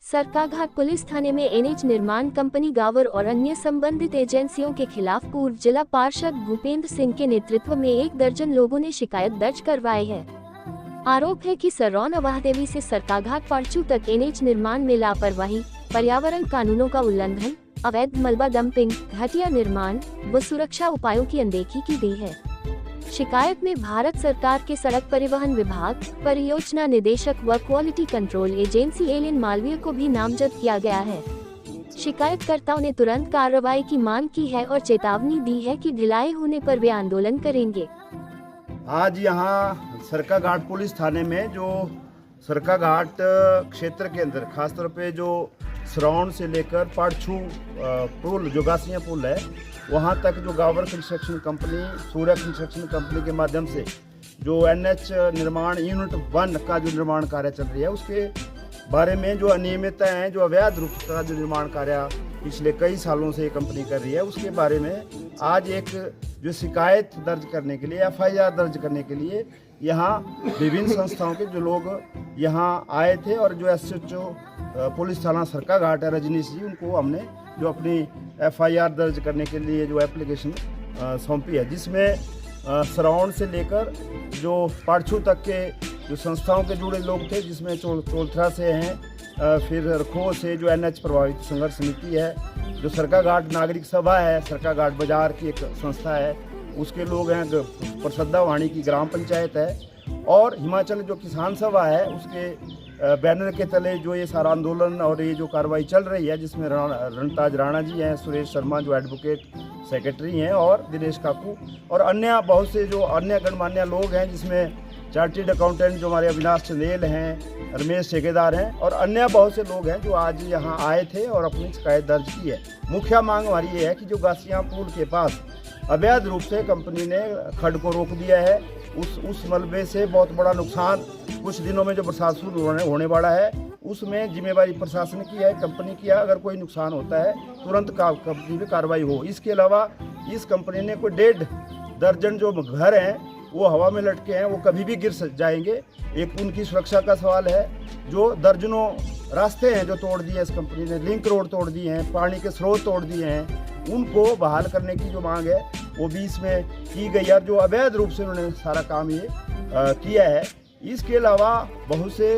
Sarkaghat police थाने में NH निर्माण company गावर और अन्य संबंधित एजेंसियों के खिलाफ पूर्व जिला पार्षद भूपेंद्र सिंह के नेतृत्व में 1 दर्जन लोगों ने शिकायत दर्ज करवाई है। आरोप है कि सरौन अवाहदेवी से सरकाघाट पार्चू तक एनएच निर्माण में लापरवाही, पर्यावरण कानूनों का उल्लंघन, अवैध मलबा डंपिंग, घटिया निर्माण व सुरक्षा उपायों की अनदेखी की गई है। शिकायत में भारत सरकार के सड़क परिवहन विभाग, परियोजना निदेशक व quality control agency alien Malviya को भी नामजद किया गया है। शिकायतकर्ताओं ने तुरंत कार्रवाई की मांग की है और चेतावनी दी है कि ढिलाई होने पर वे आंदोलन करेंगे। आज यहाँ सरकाघाट पुलिस थाने में जो सरकाघाट क्षेत्र के अंदर खासतौर पे जो सरौन से लेकर पाड़छू पुल जो गासिया पुल है वहाँ तक जो गावर कंस्ट्रक्शन कंपनी, सूर्य कंस्ट्रक्शन कंपनी के माध्यम से जो एनएच निर्माण यूनिट 1 का जो निर्माण कार्य चल रही है उसके बारे में जो अनियमितताएं हैं, जो अवैध रूप का जो निर्माण कार्य पिछले कई सालों से ये कंपनी कर रही है, उसके बारे में आज एक जो शिकायत दर्ज करने के लिए, एफआईआर दर्ज करने के लिए यहाँ विभिन्न संस्थाओं के जो लोग यहाँ आए थे और जो एसएचओ पुलिस थाना सरकाघाट है रजनीश जी, उनको हमने जो अपनी एफआईआर दर्ज करने के लिए जो एप्लीकेशन सौंपी है, जिसमें सरौन से लेकर जो पाड़छू तक के जो संस्थाओं के जुड़े लोग थे, जिसमें चोलथरा से हैं, फिर रखो से जो एनएच प्रभावित संघर्ष समिति है, जो सरकाघाट नागरिक सभा है, सरकाघाट बाजार की एक संस्था है, उसके लोग हैं, प्रसद्दा वाणी की ग्राम पंचायत है और हिमाचल जो किसान सभा है उसके बैनर के तले जो ये सारा आंदोलन और ये जो कार्रवाई चल रही है, जिसमें रणताज राणा जी हैं, सुरेश शर्मा जो एडवोकेट सेक्रेटरी हैं और दिनेश काकू और अन्य बहुत से जो अन्य गणमान्य लोग हैं, जिसमें चार्टर्ड अकाउंटेंट जो हमारे अविनाश चंदेल हैं, रमेश ठेकेदार हैं और अन्य बहुत से लोग हैं जो आज यहाँ आए थे और अपनी शिकायत दर्ज की है। मुख्य मांग हमारी ये है कि जो गासिया पुल के पास अवैध रूप से कंपनी ने खड्ड को रोक दिया है, उस मलबे से बहुत बड़ा नुकसान कुछ दिनों में जो बरसात शुरू होने वाला है उसमें जिम्मेवारी प्रशासन की है, कंपनी की है। अगर कोई नुकसान होता है तुरंत कंपनी पे कार्रवाई हो। इसके अलावा इस कंपनी ने कोई 1.5 दर्जन जो घर हैं वो हवा में लटके हैं, वो कभी भी गिर जाएंगे। एक उनकी सुरक्षा का सवाल है। जो दर्जनों रास्ते हैं जो तोड़ दिए इस कंपनी ने, लिंक रोड तोड़ दिए हैं, पानी के स्रोत तोड़ दिए हैं, उनको बहाल करने की जो मांग है वो भी इसमें की गई है। जो अवैध रूप से उन्होंने सारा काम ये किया है। इसके अलावा बहुत से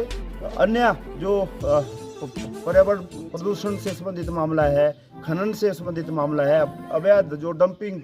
अन्य जो पर्यावरण प्रदूषण से संबंधित मामला है, खनन से संबंधित मामला है, अवैध जो डंपिंग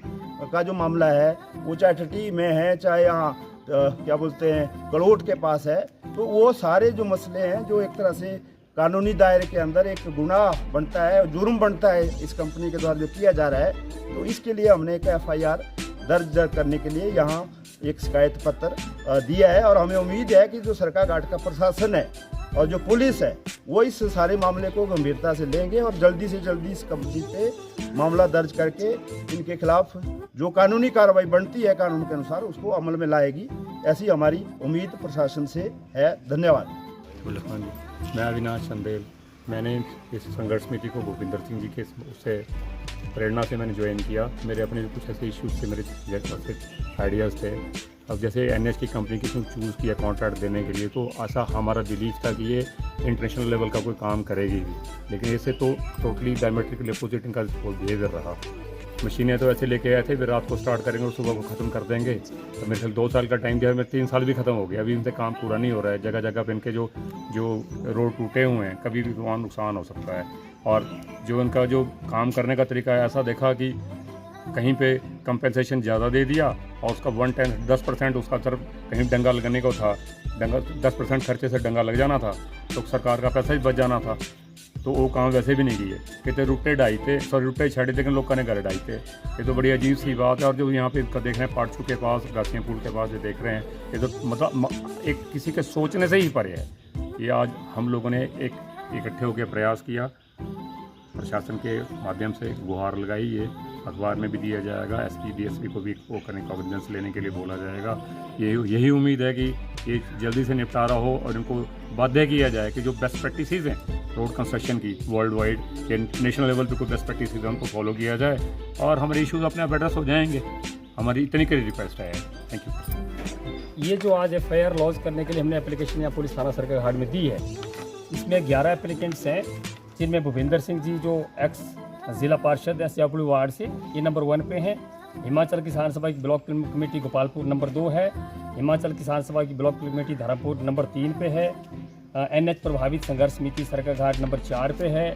का जो मामला है वो चाहे टटी में है, चाहे यहाँ क्या बोलते हैं गलोट के पास है, तो वो सारे जो मसले हैं जो एक तरह से कानूनी दायरे के अंदर एक गुनाह बनता है, जुर्म बनता है इस कंपनी के द्वारा जो किया जा रहा है। तो इसके लिए हमने एक एफआईआर दर्ज करने के लिए यहाँ एक शिकायत पत्र दिया है और हमें उम्मीद है कि जो सरकाघाट का प्रशासन है और जो पुलिस है वो इस सारे मामले को गंभीरता से लेंगे और जल्दी से जल्दी इस कंपनी पे मामला दर्ज करके इनके खिलाफ जो कानूनी कार्रवाई बनती है कानून के अनुसार उसको अमल में लाएगी, ऐसी हमारी उम्मीद प्रशासन से है। धन्यवाद। मैं अविनाश चंदेल, मैंने इस संघर्ष समिति को भूपेंद्र सिंह जी के उससे प्रेरणा से मैंने ज्वाइन किया। मेरे अपने कुछ ऐसे इश्यूज थे, मेरे आइडियाज़ थे। अब जैसे एनएच की कंपनी की चूज़ किया कॉन्ट्रैक्ट देने के लिए, तो ऐसा हमारा बिलीव था कि ये इंटरनेशनल लेवल का कोई काम करेगी भी, लेकिन इससे तो टोटली डायमेट्रिकली अपोजिट इनका बिहेवियर रहा। मशीनें तो ऐसे लेके आए थे, फिर रात को स्टार्ट करेंगे और सुबह को ख़त्म कर देंगे। तो मेरे ख्याल 2 साल का टाइम दिया, मेरे 3 साल भी ख़त्म हो गया, अभी इनसे काम पूरा नहीं हो रहा है। जगह जगह पे इनके जो रोड टूटे हुए हैं, कभी भी वहाँ नुकसान हो सकता है। और जो इनका जो काम करने का तरीका है, ऐसा देखा कि कहीं पे कंपेंसेशन ज़्यादा दे दिया और उसका 10% उसका सिर्फ कहीं डंगा लगने को था, 10% खर्चे से डंगा लग जाना था तो सरकार का पैसा ही बच जाना था। तो वो काम वैसे भी नहीं किए, कहते रुपये ढाई थे, रुपये छड़े लेकिन लोग ने घर ढाई थे। ये तो बड़ी अजीब सी बात है। और जो यहाँ पे इनका देख रहे हैं पाड़छू के पास, गासिया पुल के पास ये देख रहे हैं, ये तो मतलब एक किसी के सोचने से ही परे है। ये आज हम लोगों ने एक इकट्ठे होकर प्रयास किया, प्रशासन के माध्यम से गुहार लगाई, ये अखबार में भी दिया जाएगा, एसपी डीएसपी को भी वो करने कॉन्फिडेंस लेने के लिए बोला जाएगा। यही उम्मीद है कि ये जल्दी से निपटारा हो और इनको बाध्य किया जाए कि जो बेस्ट प्रैक्टिसेस हैं रोड कंस्ट्रक्शन की वर्ल्ड वाइड या नेशनल लेवल पे कोई बेस्ट प्रैक्टिसेस है उनको फॉलो किया जाए और हमारे इश्यूज़ अपने आप एड्रेस हो जाएंगे। हमारी इतनी कड़ी रिक्वेस्ट है। Thank you. ये जो आज एफआईआर लॉन्च करने के लिए हमने एप्लीकेशन यहाँ पुलिस थाना सरकाघाट में दी है, इसमें 11 एप्लीकेंट्स हैं, जिनमें भूपेंद्र सिंह जी जो एक्स ज़िला पार्षद है सियापुर वार्ड से, ये नंबर 1 पे हैं। हिमाचल किसान सभा की ब्लॉक कमेटी गोपालपुर नंबर 2 है। हिमाचल किसान सभा की ब्लॉक कमेटी धर्मपुर नंबर 3 पे है। NH प्रभावित संघर्ष समिति सरकाघाट नंबर 4 पे है।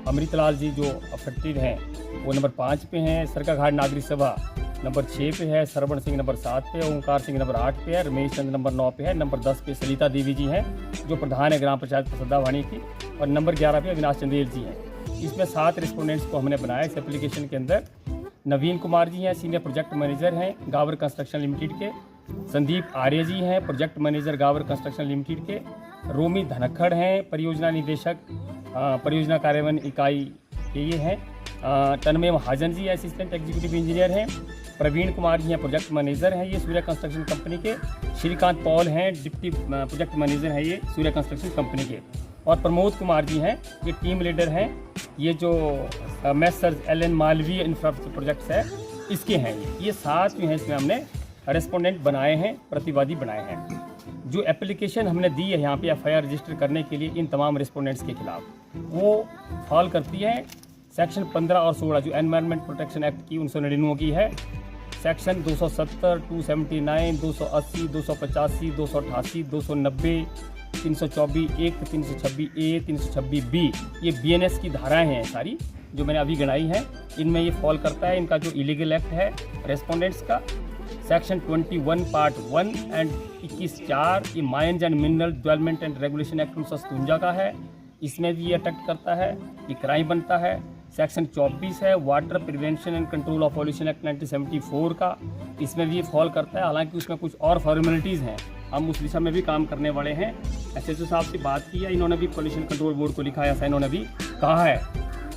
अमृतलाल जी जो अफेक्टेड हैं वो नंबर 5 पे हैं। सरकाघाट नागरिक सभा नंबर 6 पे है। सरवण सिंह नंबर 7 पे है। ओंकार सिंह नंबर 8 पे है। रमेश चंद्र नंबर 9 पे है। नंबर 10 पे सलिता देवी जी हैं जो प्रधान है ग्राम पंचायत प्रसदावाणी की, और नंबर 11 पे अविनाश चंदेल जी हैं। इसमें 7 रिस्पोंडेंट्स को हमने बनाया इस एप्लीकेशन के अंदर। नवीन कुमार जी हैं, सीनियर प्रोजेक्ट मैनेजर हैं गावर कंस्ट्रक्शन लिमिटेड के। संदीप आर्य जी हैं, प्रोजेक्ट मैनेजर गावर कंस्ट्रक्शन लिमिटेड के। रोमी धनखड़ हैं, परियोजना निदेशक परियोजना कार्यान्वयन इकाई के ये हैं। तन्मय Mahajan ji assistant executive engineer हैं। प्रवीण कुमार जी हैं, प्रोजेक्ट मैनेजर हैं ये सूर्य कंस्ट्रक्शन कंपनी के। श्रीकांत पॉल हैं, डिप्टी प्रोजेक्ट मैनेजर हैं ये सूर्य कंस्ट्रक्शन कंपनी के। और प्रमोद कुमार जी हैं, ये टीम लीडर हैं, ये जो Messrs LN Malviya infrastructure projects है इसके हैं। ये 7 जो हैं इसमें हमने रेस्पोंडेंट बनाए हैं, प्रतिवादी बनाए हैं। जो एप्लीकेशन हमने दी है यहाँ पे FIR रजिस्टर करने के लिए इन तमाम रेस्पोंडेंट्स के खिलाफ, वो फॉल करती है सेक्शन 15 और 16 जो एनवायरनमेंट प्रोटेक्शन एक्ट की 1999 की है। सेक्शन 270, 279, 280, 285, 288, 290, 324(1), 326(a), 326(b), ये BNS की धाराएं हैं सारी जो मैंने अभी गिनाई हैं। इनमें ये फॉल करता है। इनका जो इलीगल एक्ट है रेस्पोंडेंट्स का सेक्शन 21 पार्ट 1 एंड 21(4), ये mines and mineral development and regulation act 1957 का है, इसमें भी ये अटैक करता है, ये क्राइम बनता है। सेक्शन 24 है water prevention and control of pollution act 1974 का, इसमें भी ये फॉल करता है। हालांकि उसमें कुछ और फॉर्मेलिटीज़ हैं, हम उस दिशा में भी काम करने वाले हैं। SHO साहब से बात की है, इन्होंने भी पॉल्यूशन कंट्रोल बोर्ड को लिखा है, ऐसा इन्होंने भी कहा है।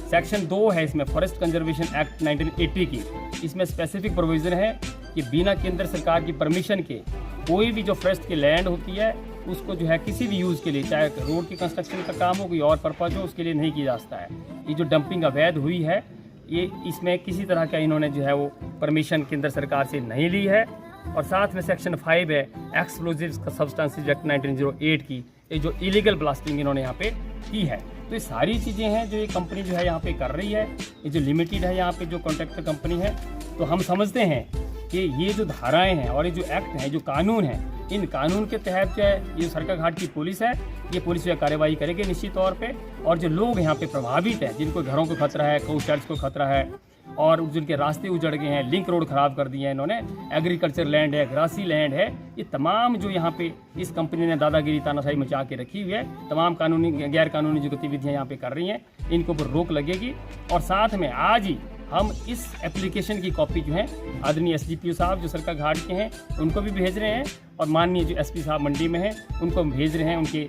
सेक्शन 2 है इसमें फॉरेस्ट कंजर्वेशन एक्ट 1980 की, इसमें स्पेसिफिक प्रोविज़न है कि बिना केंद्र सरकार की परमिशन के कोई भी जो फॉरेस्ट की लैंड होती है उसको जो है किसी भी यूज़ के लिए, चाहे रोड की कंस्ट्रक्शन का काम हो, कोई और पर्पज़ हो, उसके लिए नहीं किया जा सकता है। ये जो डंपिंग अवैध हुई है ये इसमें किसी तरह का इन्होंने जो है वो परमिशन केंद्र सरकार से नहीं ली है। और साथ में सेक्शन 5 है एक्सप्लोजिव्स सब्सटेंसेस एक्ट 1908 की, ये जो इलीगल ब्लास्टिंग इन्होंने यहाँ पे की है। तो ये सारी चीज़ें हैं जो ये कंपनी जो है यहाँ पे कर रही है। ये जो लिमिटेड है यहाँ पे जो कॉन्ट्रैक्टर कंपनी है, तो हम समझते हैं कि ये जो धाराएं हैं और ये जो एक्ट हैं, जो कानून हैं, इन कानून के तहत जो है ये सरकाघाट की पुलिस है, ये पुलिस जो कार्रवाई करेगी निश्चित तौर पे। और जो लोग यहाँ पे प्रभावित हैं, जिनको घरों को खतरा है, काउ शर्ट्स को खतरा है, और जिनके रास्ते उजड़ गए हैं, लिंक रोड ख़राब कर दिए हैं इन्होंने, एग्रीकल्चर लैंड है, ग्रासी लैंड है, ये तमाम जो यहाँ पे इस कंपनी ने दादागिरी तानाशाही मचा के रखी हुई है, तमाम कानूनी गैर कानूनी जो गतिविधियाँ यहाँ पे कर रही हैं, इनको ऊपर रोक लगेगी। और साथ में आज ही हम इस एप्लीकेशन की कॉपी जो है आदरणीय SDPO साहब जो सरकाघाट के हैं उनको भी भेज रहे हैं, और माननीय जो SP साहब मंडी में हैं उनको हम भेज रहे हैं उनके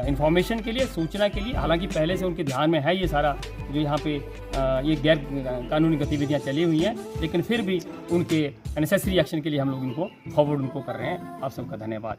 इन्फॉर्मेशन के लिए, सूचना के लिए। हालांकि पहले से उनके ध्यान में है ये सारा जो यहाँ पे ये गैर कानूनी गतिविधियाँ चली हुई हैं, लेकिन फिर भी उनके नेसेसरी एक्शन के लिए हम लोग इनको फॉरवर्ड उनको कर रहे हैं। आप सबका धन्यवाद।